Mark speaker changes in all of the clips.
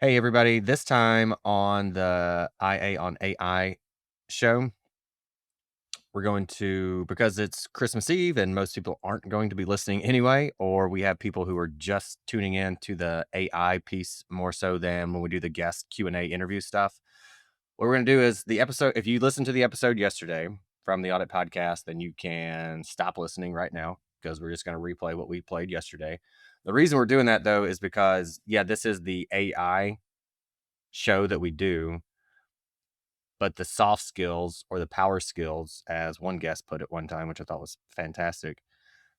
Speaker 1: Hey, everybody. This time on the IA on AI show, we're going to, because it's Christmas Eve and most people aren't going to be listening anyway, or we have people who are just tuning in to the AI piece more so than when we do the guest Q&A interview stuff. What we're going to do is the episode, if you listened to the episode yesterday from the Audit Podcast, then you can stop listening right now because we're just going to replay what we played yesterday. The reason we're doing that, though, is because, this is the AI show that we do, but the soft skills or the power skills, as one guest put it one time, which I thought was fantastic,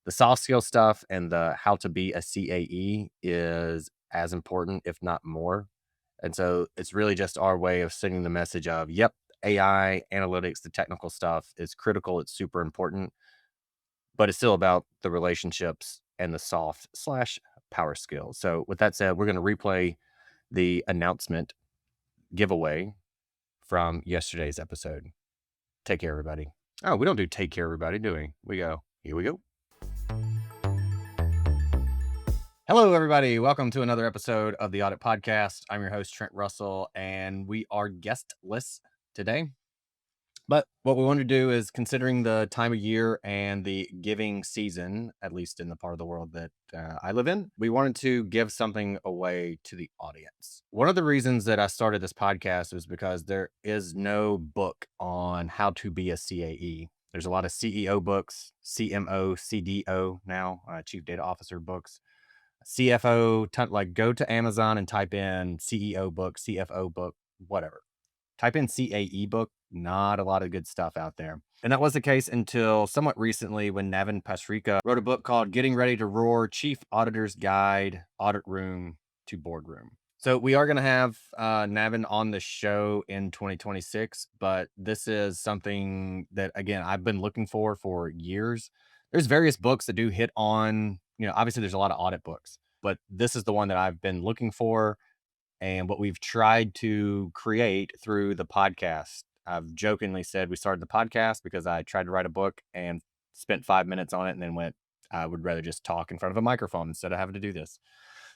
Speaker 1: the soft skill stuff and the how to be a CAE is as important, if not more. And so it's really just our way of sending the message of, yep, AI, analytics, the technical stuff is critical. It's super important, but it's still about the relationships and the soft slash power skills. So with that said, we're going to replay the announcement giveaway from yesterday's episode. Take care, everybody. Oh, we don't do take care, everybody, do we? We go, here we go. Hello, everybody. Welcome to another episode of the Audit Podcast. I'm your host, Trent Russell, and we are guestless today. But what we want to do is, considering the time of year and the giving season, at least in the part of the world that I live in, we wanted to give something away to the audience. One of the reasons that I started this podcast was because there is no book on how to be a CAE. There's a lot of CEO books, CMO, CDO now, Chief Data Officer books, CFO, like go to Amazon and type in CEO book, CFO book, whatever. Type in CAE book, not a lot of good stuff out there. And that was the case until somewhat recently when Navin Pasrika wrote a book called Getting Ready to Roar, Chief Auditor's Guide, Audit Room to Boardroom. So we are going to have Navin on the show in 2026, but this is something that, again, I've been looking for years. There's various books that do hit on, obviously there's a lot of audit books, but this is the one that I've been looking for and what we've tried to create through the podcast. I've jokingly said we started the podcast because I tried to write a book and spent 5 minutes on it and then went, I would rather just talk in front of a microphone instead of having to do this.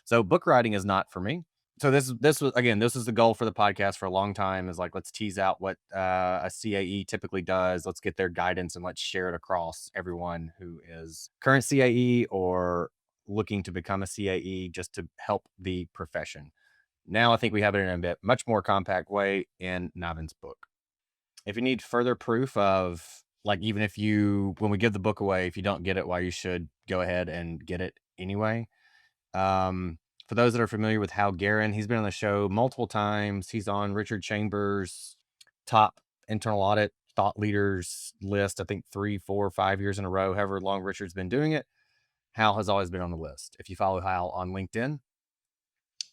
Speaker 1: So book writing is not for me. So this was the goal for the podcast for a long time, is like, let's tease out what a CAE typically does. Let's get their guidance and let's share it across everyone who is current CAE or looking to become a CAE, just to help the profession. Now I think we have it in a bit much more compact way in Navin's book. If you need further proof of, like, even if when we give the book away, if you don't get it, why you should go ahead and get it anyway. For those that are familiar with Hal Garin, he's been on the show multiple times. He's on Richard Chambers' top internal audit thought leaders list, I think 3, 4, 5 years in a row, however long Richard's been doing it. Hal has always been on the list. If you follow Hal on LinkedIn,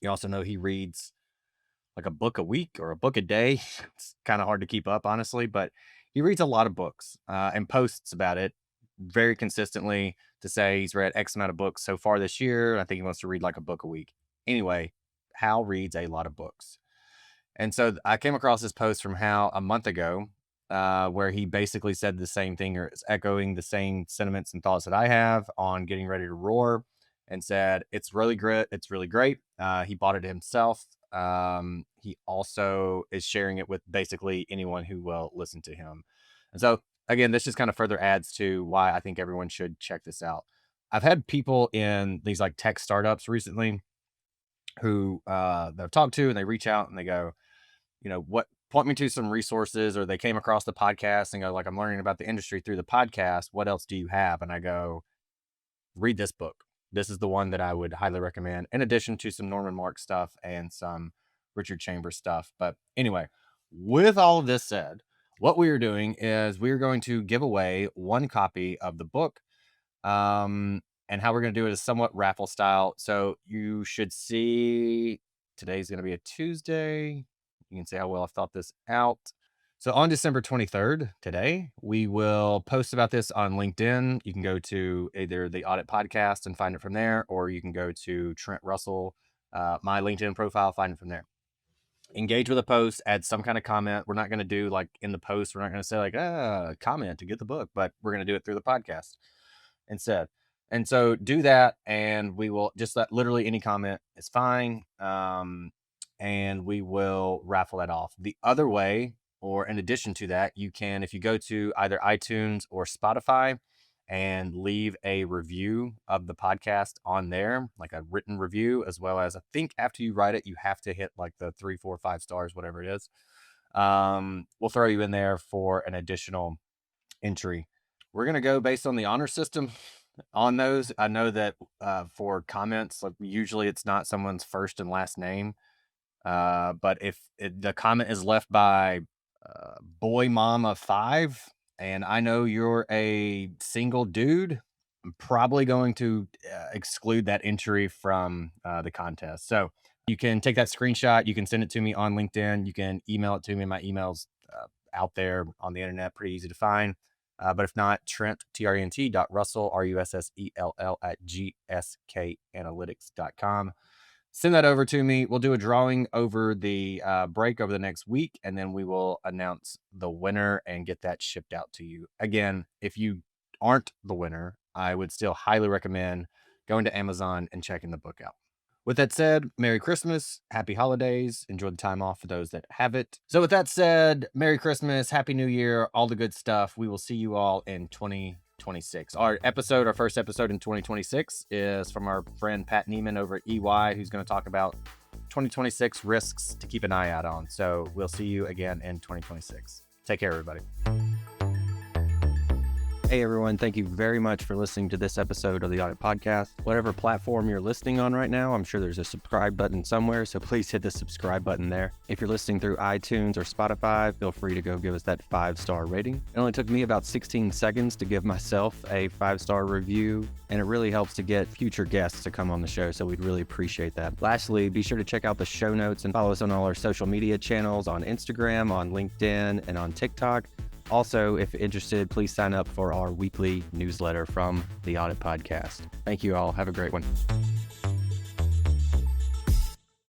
Speaker 1: you also know he reads like a book a week or a book a day. It's kind of hard to keep up, honestly, but he reads a lot of books and posts about it very consistently to say he's read X amount of books so far this year. I think he wants to read like a book a week. Anyway, Hal reads a lot of books. And so I came across this post from Hal a month ago where he basically said the same thing, or is echoing the same sentiments and thoughts that I have on Getting Ready to Roar, and said it's really great. It's really great. He bought it himself. He also is sharing it with basically anyone who will listen to him. And so, again, this just kind of further adds to why I think everyone should check this out. I've had people in these like tech startups recently who they've talked to, and they reach out and they go, what, point me to some resources, or they came across the podcast and go, like, I'm learning about the industry through the podcast. What else do you have? And I go, read this book. This is the one that I would highly recommend, in addition to some Norman Mark stuff and some Richard Chambers stuff. But anyway, with all of this said, what we are doing is we're going to give away one copy of the book. And how we're going to do it is somewhat raffle style. So you should see today's going to be a Tuesday. You can see how well I've thought this out. So on December 23rd, today, we will post about this on LinkedIn. You can go to either the Audit Podcast and find it from there, or you can go to Trent Russell, my LinkedIn profile, find it from there. Engage with a post, add some kind of comment. We're not going to do like in the post, we're not going to say like, comment to get the book, but we're going to do it through the podcast instead. And so do that, and we will just let literally any comment is fine. and we will raffle that off. The other way, or in addition to that, you can, if you go to either iTunes or Spotify and leave a review of the podcast on there, like a written review, as well as I think after you write it, you have to hit like the 3, 4, 5 stars, whatever it is. We'll throw you in there for an additional entry. We're going to go based on the honor system on those. I know that for comments, like usually it's not someone's first and last name. But if the comment is left by Boy Mama 5, and I know you're a single dude, I'm probably going to exclude that entry from the contest. So you can take that screenshot. You can send it to me on LinkedIn. You can email it to me. My email's out there on the internet, pretty easy to find. But if not, Trent, TRENT.Russell, RUSSELL at GSKanalytics.com. Send that over to me. We'll do a drawing over the break over the next week, and then we will announce the winner and get that shipped out to you. Again, if you aren't the winner, I would still highly recommend going to Amazon and checking the book out. With that said, Merry Christmas, Happy Holidays, enjoy the time off for those that have it. So with that said, Merry Christmas, Happy New Year, all the good stuff. We will see you all in 2026. Our first episode in 2026 is from our friend Pat Neiman over at EY, who's going to talk about 2026 risks to keep an eye out on. So we'll see you again in 2026. Take care, everybody. Hey everyone, thank you very much for listening to this episode of the Audit Podcast. Whatever platform you're listening on right now, I'm sure there's a subscribe button somewhere, so please hit the subscribe button there. If you're listening through iTunes or Spotify, feel free to go give us that 5-star rating. It only took me about 16 seconds to give myself a 5-star review, and it really helps to get future guests to come on the show, so we'd really appreciate that. Lastly, be sure to check out the show notes and follow us on all our social media channels on Instagram, on LinkedIn, and on TikTok. Also, if interested, please sign up for our weekly newsletter from the Audit Podcast. Thank you all. Have a great one.